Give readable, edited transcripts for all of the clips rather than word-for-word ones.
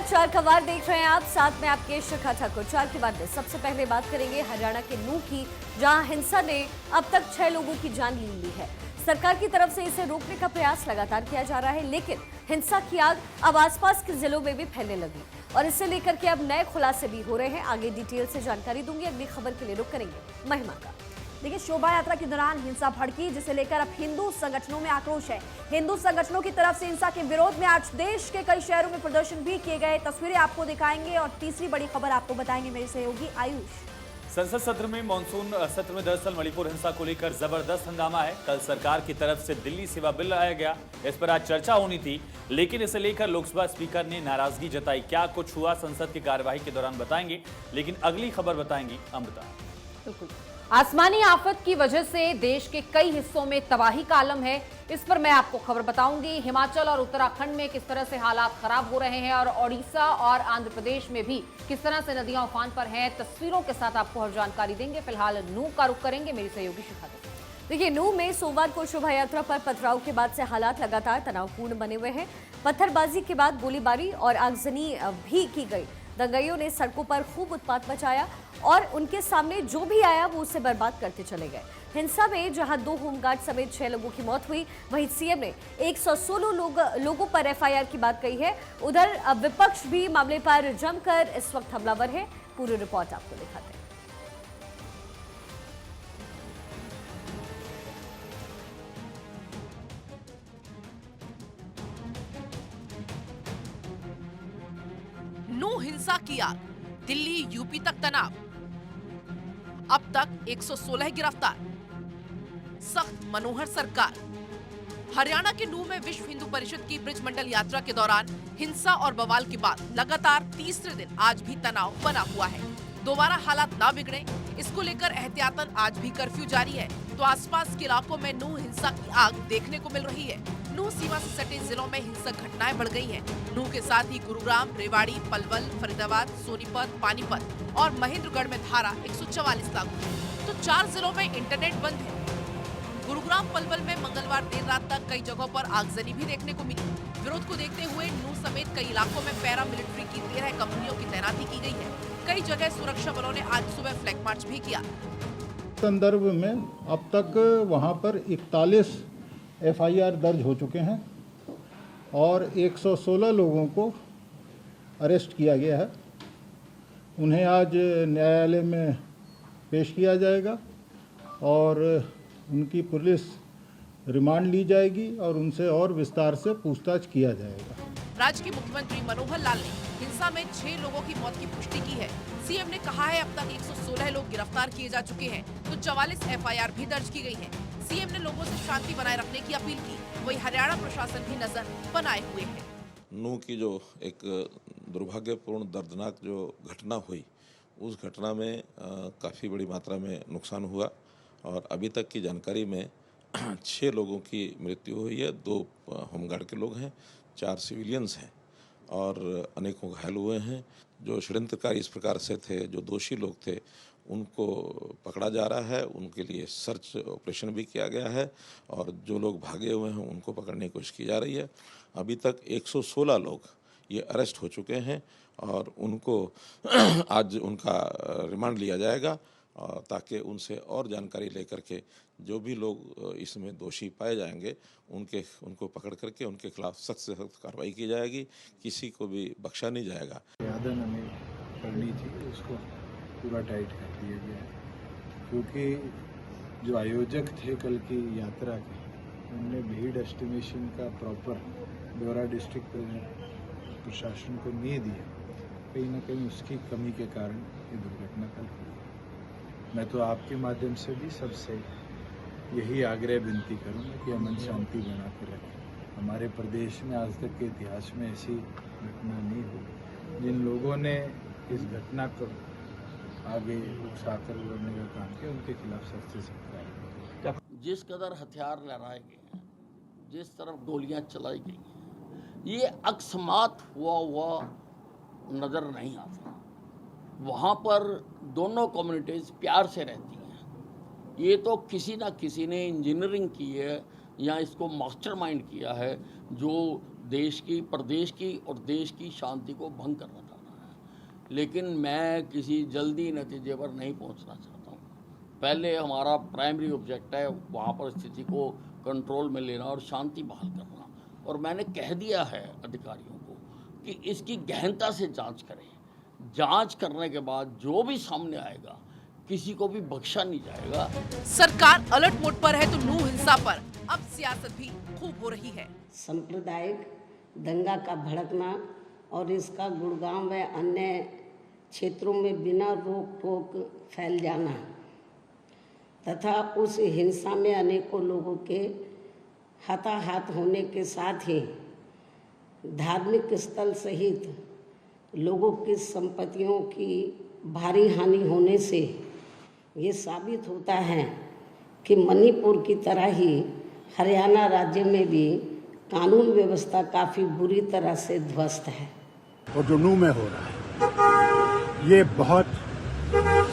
चार खबर देख रहे हैं आप, साथ में आपके शिखा ठाकुर। चार के बाद में सबसे पहले बात करेंगे हरियाणा के नूह की, जहां हिंसा ने अब तक 6 लोगों की जान ले ली है। सरकार की तरफ से इसे रोकने का प्रयास लगातार किया जा रहा है, लेकिन हिंसा की आग अब आसपास के जिलों में भी फैलने लगी और इसे लेकर के अब नए खुलासे भी हो रहे हैं। आगे डिटेल से जानकारी दूंगी, अगली खबर के लिए रुक करेंगे महिमा का। देखिए, शोभा यात्रा के दौरान हिंसा भड़की, जिसे लेकर अब हिंदू संगठनों में आक्रोश है। हिंदू संगठनों की तरफ से हिंसा के विरोध में आज देश के कई शहरों में प्रदर्शन भी किए गए। तस्वीरें आपको दिखाएंगे और तीसरी बड़ी खबर आपको बताएंगे मेरे सहयोगी आयुष। संसद सत्र में मानसून सत्र में दरअसल मणिपुर हिंसा को लेकर जबरदस्त हंगामा है। कल सरकार की तरफ से दिल्ली सेवा बिल लाया गया, इस पर आज चर्चा होनी थी, लेकिन इसे लेकर लोकसभा स्पीकर ने नाराजगी जताई। क्या कुछ हुआ संसद की कार्यवाही के दौरान बताएंगे, लेकिन अगली खबर बताएंगी अमृता। बिल्कुल, आसमानी आफत की वजह से देश के कई हिस्सों में तबाही का आलम है। इस पर मैं आपको खबर बताऊंगी। हिमाचल और उत्तराखंड में किस तरह से हालात खराब हो रहे हैं और ओडिशा और आंध्र प्रदेश में भी किस तरह से नदियां उफान पर हैं। तस्वीरों के साथ आपको हर जानकारी देंगे। फिलहाल नूह का रुख करेंगे मेरी सहयोगी शिखा। देखिए, नूह में सोमवार को शोभा यात्रा पर पथराव के बाद से हालात लगातार तनावपूर्ण बने हुए हैं। पत्थरबाजी के बाद गोलीबारी और आगजनी भी की गई। दंगाइयों ने सड़कों पर खूब उत्पात मचाया और उनके सामने जो भी आया वो उसे बर्बाद करते चले गए। हिंसा में जहां 2 होमगार्ड समेत 6 लोगों की मौत हुई, वहीं सीएम ने 116 लोगों पर एफआईआर की बात कही है। उधर विपक्ष भी मामले पर जमकर इस वक्त हमलावर है। पूरी रिपोर्ट आपको दिखाते हैं। नूह हिंसा की आग, दिल्ली यूपी तक तनाव। अब तक 116 गिरफ्तार। सख्त मनोहर सरकार। हरियाणा के नूह में विश्व हिंदू परिषद की ब्रिज मंडल यात्रा के दौरान हिंसा और बवाल के बाद लगातार तीसरे दिन आज भी तनाव बना हुआ है। दोबारा हालात ना बिगड़े, इसको लेकर एहतियातन आज भी कर्फ्यू जारी है। तो आसपास के इलाकों में नूह हिंसा की आग देखने को मिल रही है। नूह सीमा से सटे जिलों में हिंसक घटनाएं बढ़ गई हैं। नूह के साथ ही गुरुग्राम, रेवाड़ी, पलवल, फरीदाबाद, सोनीपत, पानीपत और महेंद्रगढ़ में धारा 144 लागू है। तो 4 जिलों में इंटरनेट बंद है। गुरुग्राम, पलवल में मंगलवार देर रात तक कई जगहों पर आगजनी भी देखने को मिली। विरोध को देखते हुए नूह समेत कई इलाकों में पैरा मिलिट्री की 13 कंपनियों की तैनाती की गई है। कई जगह सुरक्षा बलों ने आज सुबह फ्लैग मार्च भी किया। संदर्भ में अब तक वहां पर 41 एफआईआर दर्ज हो चुके हैं और 116 लोगों को अरेस्ट किया गया है। उन्हें आज न्यायालय में पेश किया जाएगा और उनकी पुलिस रिमांड ली जाएगी और उनसे और विस्तार से पूछताछ किया जाएगा। राज्य के मुख्यमंत्री मनोहर लाल ने हिंसा में 6 लोगों की मौत की पुष्टि की है। सीएम ने कहा है अब तक 116 लोग गिरफ्तार किए जा चुके हैं, तो 44 एफआईआर भी दर्ज की गई है। सीएम ने लोगों से शांति बनाए रखने की अपील की। वहीं हरियाणा प्रशासन भी नजर बनाए हुए है। नूह की जो एक दुर्भाग्यपूर्ण दर्दनाक जो घटना हुई, उस घटना में काफ़ी बड़ी मात्रा में नुकसान हुआ और अभी तक की जानकारी में 6 लोगों की मृत्यु हुई है। 2 होमगार्ड के लोग हैं, 4 सिविलियंस हैं और अनेकों घायल हुए हैं। जो षड्यंत्रकारी इस प्रकार से थे, जो दोषी लोग थे, उनको पकड़ा जा रहा है। उनके लिए सर्च ऑपरेशन भी किया गया है और जो लोग भागे हुए हैं उनको पकड़ने की कोशिश की जा रही है। अभी तक 116 लोग ये अरेस्ट हो चुके हैं और उनको आज उनका रिमांड लिया जाएगा ताकि उनसे और जानकारी लेकर के जो भी लोग इसमें दोषी पाए जाएंगे उनको पकड़ करके उनके खिलाफ सख्त से सख्त कार्रवाई की जाएगी। किसी को भी बख्शा नहीं जाएगा। यादन हमें करनी थी, उसको पूरा टाइट कर दिया गया है, क्योंकि जो आयोजक थे कल की यात्रा के, उनने भीड़ एस्टिमेशन का प्रॉपर ब्यौरा डिस्ट्रिक्ट प्रशासन को नहीं दिया। कहीं ना कहीं उसकी कमी के कारण ये दुर्घटना कल हुई। मैं तो आपके माध्यम से भी सबसे यही आग्रह विनती करूँगा कि अमन शांति बना के रखें। हमारे प्रदेश में आज तक के इतिहास में ऐसी घटना नहीं हुई। जिन लोगों ने इस घटना को आगे उकसाकर बढ़ने का काम किया, उनके खिलाफ सख्त से सख्त कार्रवाई। जिस कदर हथियार लहराए गए हैं, जिस तरफ गोलियां चलाई गई हैं, ये अकस्मात हुआ नज़र नहीं आता। वहाँ पर दोनों कम्युनिटीज़ प्यार से रहती हैं। ये तो किसी ना किसी ने इंजीनियरिंग की है या इसको मास्टरमाइंड किया है, जो देश की, प्रदेश की और देश की शांति को भंग करना चाह रहा है। लेकिन मैं किसी जल्दी नतीजे पर नहीं पहुंचना चाहता हूं। पहले हमारा प्राइमरी ऑब्जेक्ट है वहां पर स्थिति को कंट्रोल में लेना और शांति बहाल करना। और मैंने कह दिया है अधिकारियों को कि इसकी गहनता से जांच करें। जांच करने के बाद जो भी सामने आएगा किसी को भी बख्शा नहीं जाएगा। सरकार अलर्ट मोड पर है तो नू हिंसा पर अब सियासत भी खूब हो रही है। सांप्रदायिक दंगा का भड़कना और इसका गुड़गांव व अन्य क्षेत्रों में बिना रोक टोक फैल जाना तथा उस हिंसा में अनेकों लोगों के हताहत होने के साथ ही धार्मिक स्थल सहित लोगों की संपत्तियों की भारी हानि होने से ये साबित होता है कि मणिपुर की तरह ही हरियाणा राज्य में भी कानून व्यवस्था काफ़ी बुरी तरह से ध्वस्त है। और जो नू में हो रहा है ये बहुत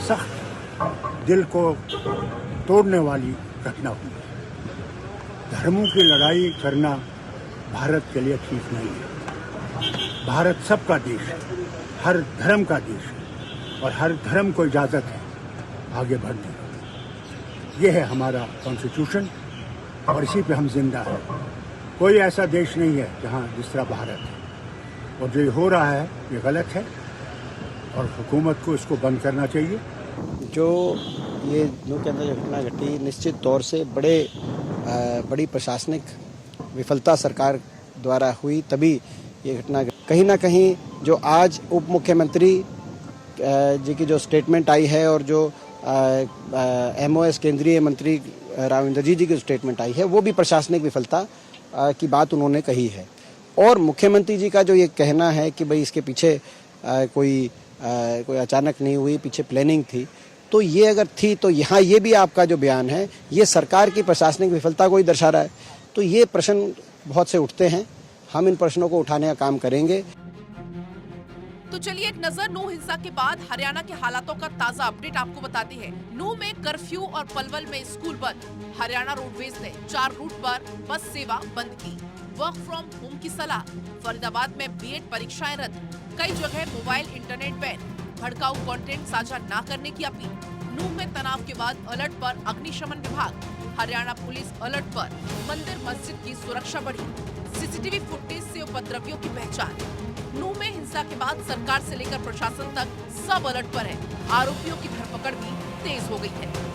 सख्त दिल को तोड़ने वाली घटना हुई है। धर्मों की लड़ाई करना भारत के लिए ठीक नहीं है। भारत सबका देश है, हर धर्म का देश है और हर धर्म को इजाज़त है आगे बढ़ने की। ये है हमारा कॉन्स्टिट्यूशन और इसी पे हम जिंदा हैं। कोई ऐसा देश नहीं है जहाँ जिस तरह भारत है। और जो ये हो रहा है ये गलत है और हुकूमत को इसको बंद करना चाहिए। जो ये नू के अंदर जो घटना घटी निश्चित तौर से बड़ी प्रशासनिक विफलता सरकार द्वारा हुई, तभी ये घटना कहीं ना कहीं जो आज उप मुख्यमंत्री जी की जो स्टेटमेंट आई है और जो MOS केंद्रीय मंत्री राव इंद्रजीत जी की स्टेटमेंट आई है वो भी प्रशासनिक विफलता की बात उन्होंने कही है। और मुख्यमंत्री जी का जो ये कहना है कि भाई इसके पीछे कोई अचानक नहीं हुई, पीछे प्लानिंग थी, तो ये अगर थी तो यहाँ ये भी आपका जो बयान है ये सरकार की प्रशासनिक विफलता को ही दर्शा रहा है। तो ये प्रश्न बहुत से उठते हैं, हम इन प्रश्नों को उठाने का काम करेंगे। तो चलिए एक नजर नू हिंसा के बाद हरियाणा के हालातों का ताजा अपडेट आपको बताते हैं। नू में कर्फ्यू और पलवल में स्कूल बंद। हरियाणा रोडवेज ने 4 रूट पर बस सेवा बंद की। वर्क फ्रॉम होम की सलाह। फरीदाबाद में B.Ed परीक्षाएं रद्द। कई जगह मोबाइल इंटरनेट बैन। भड़काऊ कंटेंट साझा न करने की अपील। नू में तनाव के बाद अलर्ट पर अग्निशमन विभाग। हरियाणा पुलिस अलर्ट पर। मंदिर मस्जिद की सुरक्षा बढ़ी। CCTV फुटेज से उपद्रवियों की पहचान। नू में हिंसा के बाद सरकार से लेकर प्रशासन तक सब अलर्ट पर है। आरोपियों की धरपकड़ भी तेज हो गई है।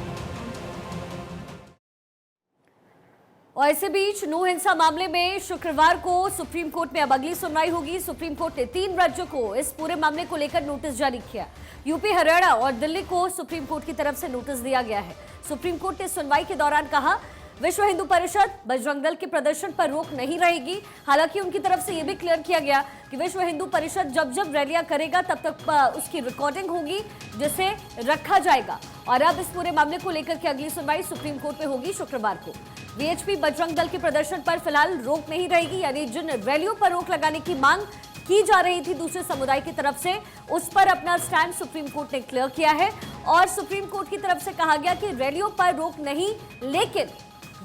और इसी बीच नू हिंसा मामले में शुक्रवार को सुप्रीम कोर्ट में अब अगली सुनवाई होगी। सुप्रीम कोर्ट ने 3 राज्यों को इस पूरे मामले को लेकर नोटिस जारी किया। यूपी, हरियाणा और दिल्ली को सुप्रीम कोर्ट की तरफ से नोटिस दिया गया है। सुप्रीम कोर्ट ने सुनवाई के दौरान कहा विश्व हिंदू परिषद बजरंग दल के प्रदर्शन पर रोक नहीं रहेगी। हालांकि उनकी तरफ से यह भी क्लियर किया गया कि विश्व हिंदू परिषद जब रैलियां करेगा तब तक उसकी रिकॉर्डिंग होगी जिसे रखा जाएगा। और अब इस पूरे मामले को लेकर के अगली सुनवाई सुप्रीम कोर्ट में होगी शुक्रवार को। VHP बजरंग दल के प्रदर्शन पर फिलहाल रोक नहीं रहेगी, यानी जिन रैलियों पर रोक लगाने की मांग की जा रही थी दूसरे समुदाय की तरफ से, उस पर अपना स्टैंड सुप्रीम कोर्ट ने क्लियर किया है। और सुप्रीम कोर्ट की तरफ से कहा गया कि रैलियों पर रोक नहीं, लेकिन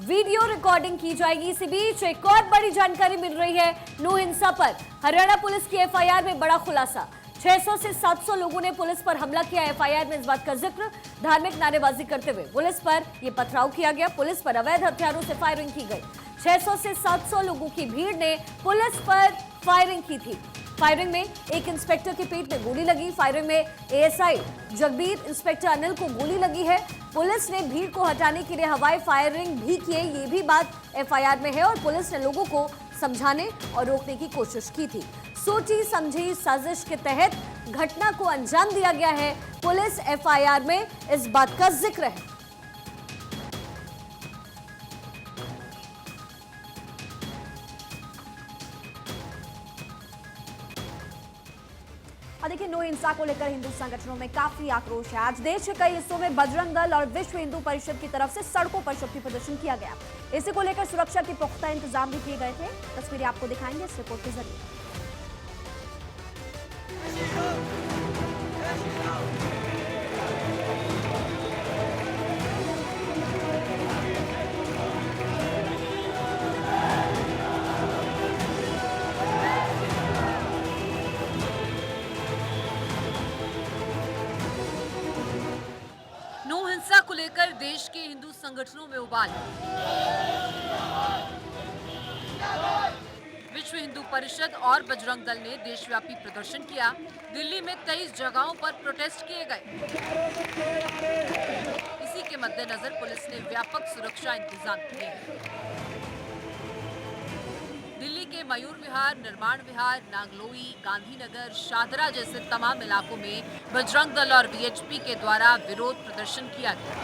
वीडियो रिकॉर्डिंग की जाएगी। इसी बीच एक और बड़ी जानकारी मिल रही है नू हिंसा पर। हरियाणा पुलिस की FIR में बड़ा खुलासा। 600 से 700 लोगों ने पुलिस पर हमला किया। FIR में इस बात का जिक्र। धार्मिक नारेबाजी करते हुए पुलिस पर यह पथराव किया गया। पुलिस पर अवैध हथियारों से फायरिंग की गई। 600 से 700 लोगों की भीड़ ने पुलिस पर फायरिंग की थी। फायरिंग में एक इंस्पेक्टर के पेट में गोली लगी। फायरिंग में ASI जगबीर, इंस्पेक्टर अनिल को गोली लगी है। पुलिस ने भीड़ को हटाने के लिए हवाई फायरिंग भी की है, ये भी बात FIR में है। और पुलिस ने लोगों को समझाने और रोकने की कोशिश की थी। सोची समझी साजिश के तहत घटना को अंजाम दिया गया है। पुलिस FIR में इस बात का जिक्र है। और देखिए नू हिंसा को लेकर हिंदू संगठनों में काफी आक्रोश है। आज देश के कई हिस्सों में बजरंग दल और विश्व हिंदू परिषद की तरफ से सड़कों पर शक्ति प्रदर्शन किया गया। इसी को लेकर सुरक्षा के पुख्ता इंतजाम भी किए गए थे। तस्वीरें आपको दिखाएंगे इस रिपोर्ट के जरिए। लेकर देश के हिंदू संगठनों में उबाल। विश्व हिंदू परिषद और बजरंग दल ने देशव्यापी प्रदर्शन किया। दिल्ली में 23 जगहों पर प्रोटेस्ट किए गए। इसी के मद्देनजर पुलिस ने व्यापक सुरक्षा इंतजाम किए हैं। दिल्ली के मयूर विहार, निर्माण विहार, नागलोई, गांधीनगर, शाहदरा जैसे तमाम इलाकों में बजरंग दल और वीएचपी के द्वारा विरोध प्रदर्शन किया गया।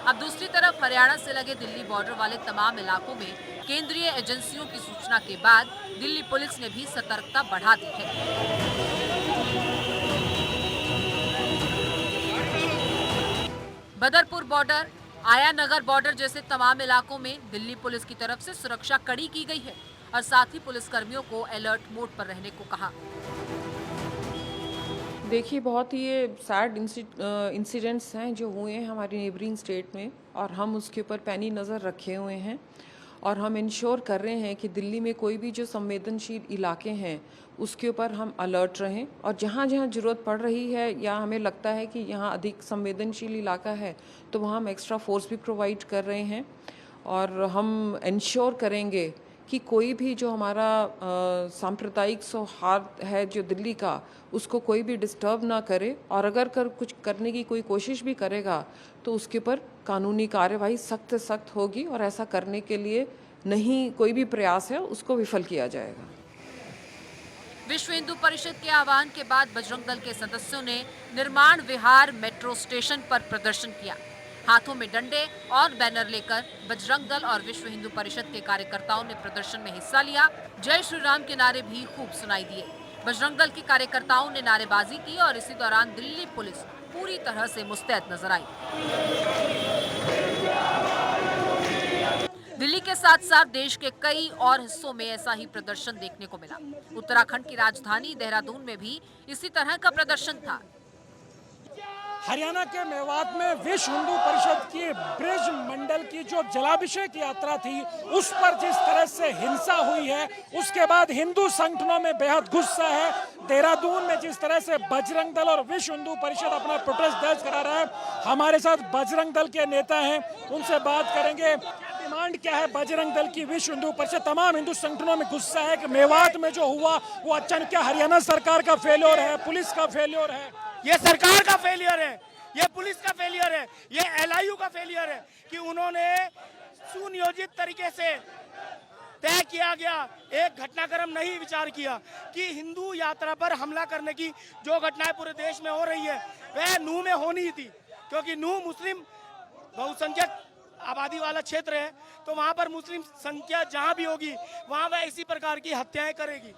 अब दूसरी तरफ हरियाणा से लगे दिल्ली बॉर्डर वाले तमाम इलाकों में केंद्रीय एजेंसियों की सूचना के बाद दिल्ली पुलिस ने भी सतर्कता बढ़ा दी है। बदरपुर बॉर्डर, आया नगर बॉर्डर जैसे तमाम इलाकों में दिल्ली पुलिस की तरफ से सुरक्षा कड़ी की गई है और साथ ही पुलिसकर्मियों को अलर्ट मोड पर रहने को कहा। देखिए, बहुत ही ये सैड इंसिडेंट्स हैं जो हुए हैं हमारी नेबरिंग स्टेट में, और हम उसके ऊपर पैनी नज़र रखे हुए हैं और हम इंश्योर कर रहे हैं कि दिल्ली में कोई भी जो संवेदनशील इलाके हैं उसके ऊपर हम अलर्ट रहें, और जहाँ जहाँ ज़रूरत पड़ रही है या हमें लगता है कि यहाँ अधिक संवेदनशील इलाका है तो वहाँ हम एक्स्ट्रा फोर्स भी प्रोवाइड कर रहे हैं। और हम इंश्योर करेंगे कि कोई भी जो हमारा सांप्रदायिक सौहार्द है जो दिल्ली का, उसको कोई भी डिस्टर्ब ना करे, और अगर कुछ करने की कोई कोशिश भी करेगा तो उसके ऊपर कानूनी कार्यवाही सख्त से सख्त होगी, और ऐसा करने के लिए नहीं कोई भी प्रयास है उसको विफल किया जाएगा। विश्व हिंदू परिषद के आह्वान के बाद बजरंग दल के सदस्यों ने निर्माण विहार मेट्रो स्टेशन पर प्रदर्शन किया। हाथों में डंडे और बैनर लेकर बजरंग दल और विश्व हिंदू परिषद के कार्यकर्ताओं ने प्रदर्शन में हिस्सा लिया। जय श्री राम के नारे भी खूब सुनाई दिए। बजरंग दल के कार्यकर्ताओं ने नारेबाजी की और इसी दौरान दिल्ली पुलिस पूरी तरह से मुस्तैद नजर आई। दिल्ली के साथ साथ देश के कई और हिस्सों में ऐसा ही प्रदर्शन देखने को मिला। उत्तराखंड की राजधानी देहरादून में भी इसी तरह का प्रदर्शन था। हरियाणा के मेवात में विश्व हिंदू परिषद की ब्रिज मंडल की जो जलाभिषेक यात्रा थी उस पर जिस तरह से हिंसा हुई है, उसके बाद हिंदू संगठनों में बेहद गुस्सा है। देहरादून में जिस तरह से बजरंग दल और विश्व हिंदू परिषद अपना प्रोटेस्ट दर्ज करा रहा है, हमारे साथ बजरंग दल के नेता हैं, उनसे बात करेंगे। डिमांड क्या है बजरंग दल की? विश्व हिंदू परिषद तमाम हिंदू संगठनों में गुस्सा है कि मेवात में जो हुआ वो अचानक क्या हरियाणा सरकार का फेलियर है, पुलिस का फेलियर है? ये सरकार का फेलियर है, ये पुलिस का फेलियर है, ये एलआईयू का फेलियर है कि उन्होंने सुनियोजित तरीके से तय किया गया एक घटनाक्रम नहीं विचार किया कि हिंदू यात्रा पर हमला करने की जो घटनाएं पूरे देश में हो रही है वह नूह में होनी थी, क्योंकि नूह मुस्लिम बहुसंख्यक आबादी वाला क्षेत्र है, तो वहां पर मुस्लिम संख्या जहां भी होगी वहां वह इसी प्रकार की हत्याएं करेगी।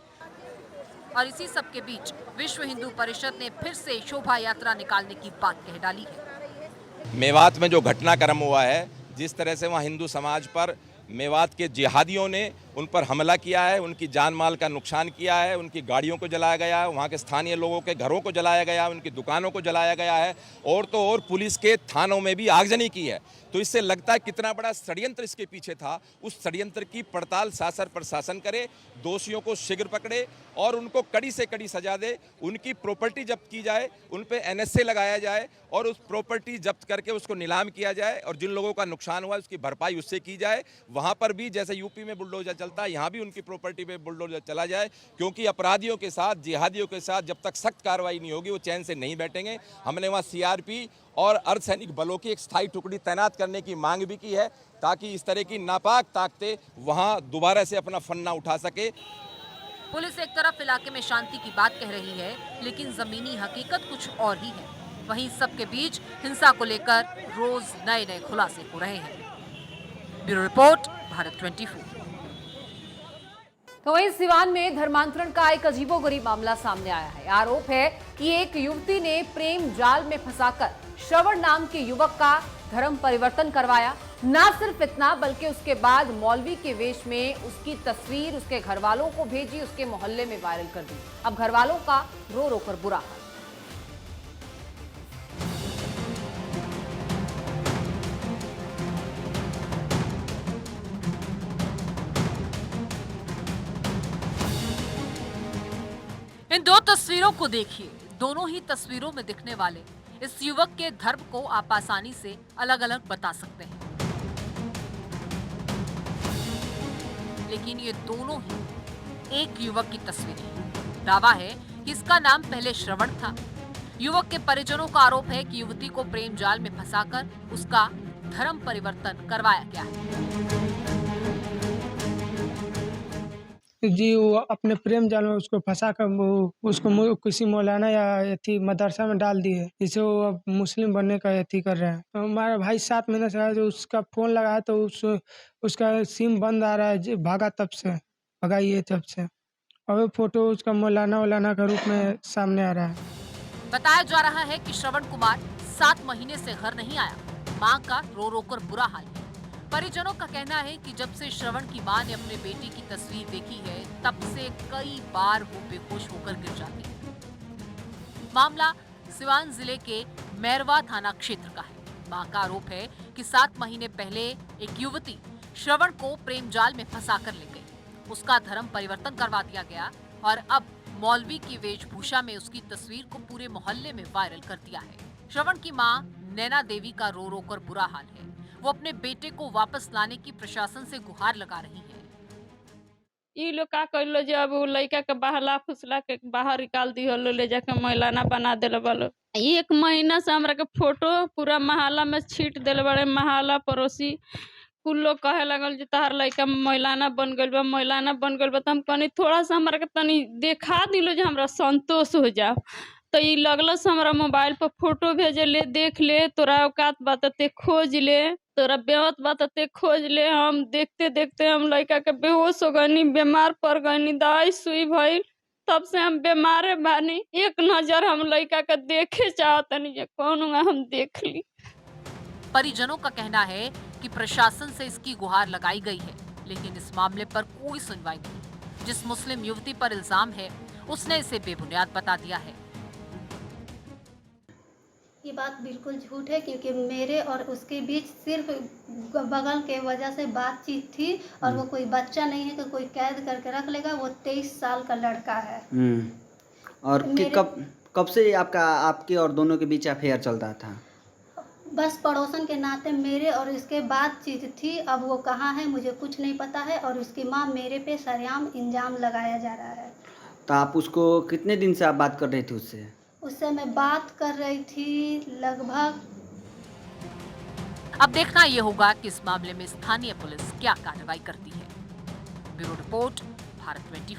और इसी सब के बीच विश्व हिंदू परिषद ने फिर से शोभा यात्रा निकालने की बात कह डाली है। मेवात में जो घटनाक्रम हुआ है, जिस तरह से वहाँ हिंदू समाज पर मेवात के जिहादियों ने उन पर हमला किया है, उनकी जान माल का नुकसान किया है, उनकी गाड़ियों को जलाया गया है, वहाँ के स्थानीय लोगों के घरों को जलाया गया है, उनकी दुकानों को जलाया गया है, और तो और पुलिस के थानों में भी आगजनी की है। तो इससे लगता है कितना बड़ा षड्यंत्र इसके पीछे था। उस षड्यंत्र की पड़ताल शासन प्रशासन करे, दोषियों को शीघ्र पकड़े और उनको कड़ी से कड़ी सजा दे, उनकी प्रॉपर्टी जब्त की जाए, उन पे एनएसए लगाया जाए और उस प्रॉपर्टी जब्त करके उसको नीलाम किया जाए, और जिन लोगों का नुकसान हुआ उसकी भरपाई उससे की जाए। वहाँ पर भी जैसे यूपी में बुलडोजर चलता है, यहाँ भी उनकी प्रॉपर्टी पे बुलडोजर चला जाए, क्योंकि अपराधियों के साथ, जिहादियों के साथ जब तक सख्त कार्रवाई नहीं होगी वो चैन से नहीं बैठेंगे। हमने वहाँ सीआरपी और अर्धसैनिक बलों की एक स्थायी टुकड़ी तैनात करने की मांग भी की है, ताकि इस तरह की नापाक ताकतें वहाँ दोबारा से अपना फन्ना उठा सके। पुलिस एक तरफ इलाके में शांति की बात कह रही है, लेकिन जमीनी हकीकत कुछ और ही है। वहीं सबके बीच हिंसा को लेकर रोज नए नए खुलासे हो रहे हैं। Bureau report, Bharat 24। तो वहीं सिवान में धर्मांतरण का एक अजीबोगरीब मामला सामने आया है। आरोप है कि एक युवती ने प्रेम जाल में फंसाकर श्रवण नाम के युवक का धर्म परिवर्तन करवाया। ना सिर्फ इतना, बल्कि उसके बाद मौलवी के वेश में उसकी तस्वीर उसके घर वालों को भेजी, उसके मोहल्ले में वायरल कर दी। अब घर वालों का रो रो कर बुरा हाल। इन दो तस्वीरों को देखिए। दोनों ही तस्वीरों में दिखने वाले इस युवक के धर्म को आप आसानी से अलग अलग बता सकते हैं, लेकिन ये दोनों ही एक युवक की तस्वीरें हैं। दावा है कि इसका नाम पहले श्रवण था। युवक के परिजनों का आरोप है कि युवती को प्रेम जाल में फंसाकर उसका धर्म परिवर्तन करवाया गया है। जी वो अपने प्रेम जाल में उसको फंसा कर उसको किसी मौलाना या यथी मदरसा में डाल दिए, जिससे वो अब मुस्लिम बनने का यथी कर रहे हैं। तो हमारा भाई 7 महीने से है, जो उसका फोन लगाया तो उसका सिम बंद आ रहा है, भागा तब से भगाइए तब से, और वो फोटो उसका मौलाना का रूप में सामने आ रहा है। बताया जा रहा है कि श्रवण कुमार 7 महीने से घर नहीं आया। मां का रो रो कर बुरा हाल है। परिजनों का कहना है कि जब से श्रवण की मां ने अपने बेटे की तस्वीर देखी है, तब से कई बार वो बेहोश होकर गिर जाती है। मामला सिवान जिले के मैरवा थाना क्षेत्र का है। मां का आरोप है कि 7 महीने पहले एक युवती श्रवण को प्रेम जाल में फंसा कर ले गई। उसका धर्म परिवर्तन करवा दिया गया और अब मौलवी की वेशभूषा में उसकी तस्वीर को पूरे मोहल्ले में वायरल कर दिया है। श्रवण की मां नैना देवी का रो रो कर बुरा हाल है। वो अपने बेटे को वापस लाने की प्रशासन से गुहार लगा रही है। ये लोग का कइलो जे अब लड़का के बहला फुसला के बाहर निकाल दी हलो, ले जाके मौलाना बना देले बालो। 1 महीना से हमरा के फोटो पूरा मोहल्ला में छीट देले बड़े। मोहल्ला पड़ोसी कुल लोग कहे लगल जे तहार लड़का मौलाना बन गइल बा, मौलाना बन गइल बा। तो हम कहनी थोड़ा सा हमरा के तनी देखा दिलो जे हमरा संतोष हो जाओ। तो ये लगल से हमरा मोबाइल पर फोटो भेजे ले, देख ले, तोरा औकात बात ते खोज ले, तोरा बेवत बात ते खोज ले। हम देखते देखते हम लड़का के बेहोश हो गनी, बीमार पड़ गनी, दवाई सुई भइल, तब से हम बीमारे बानी। एक नजर हम लड़का के देखे चाहतनी जे कौन हम देख ली। परिजनों का कहना है कि प्रशासन से इसकी गुहार लगाई गई है, लेकिन इस मामले पर कोई सुनवाई नहीं। जिस मुस्लिम युवती पर इल्जाम है, उसने इसे बेबुनियाद बता दिया है। ये बात बिल्कुल झूठ है, क्योंकि मेरे और उसके बीच सिर्फ बगल के वजह से बातचीत थी, और वो कोई बच्चा नहीं है कि कोई कैद करके रख लेगा। वो 23 साल का लड़का है। और कब से आपके और दोनों के बीच अफेयर चलता था? बस पड़ोसन के नाते मेरे और इसके बातचीत थी। अब वो कहाँ है मुझे कुछ नहीं पता है, और उसकी माँ मेरे पे सरेआम इल्जाम लगाया जा रहा है। तो आप उसको कितने दिन से आप बात कर रहे थे उससे? उससे मैं बात कर रही थी लगभग। अब देखना ये होगा कि इस मामले में स्थानीय पुलिस क्या कार्रवाई करती है। Bureau report, Bharat 24।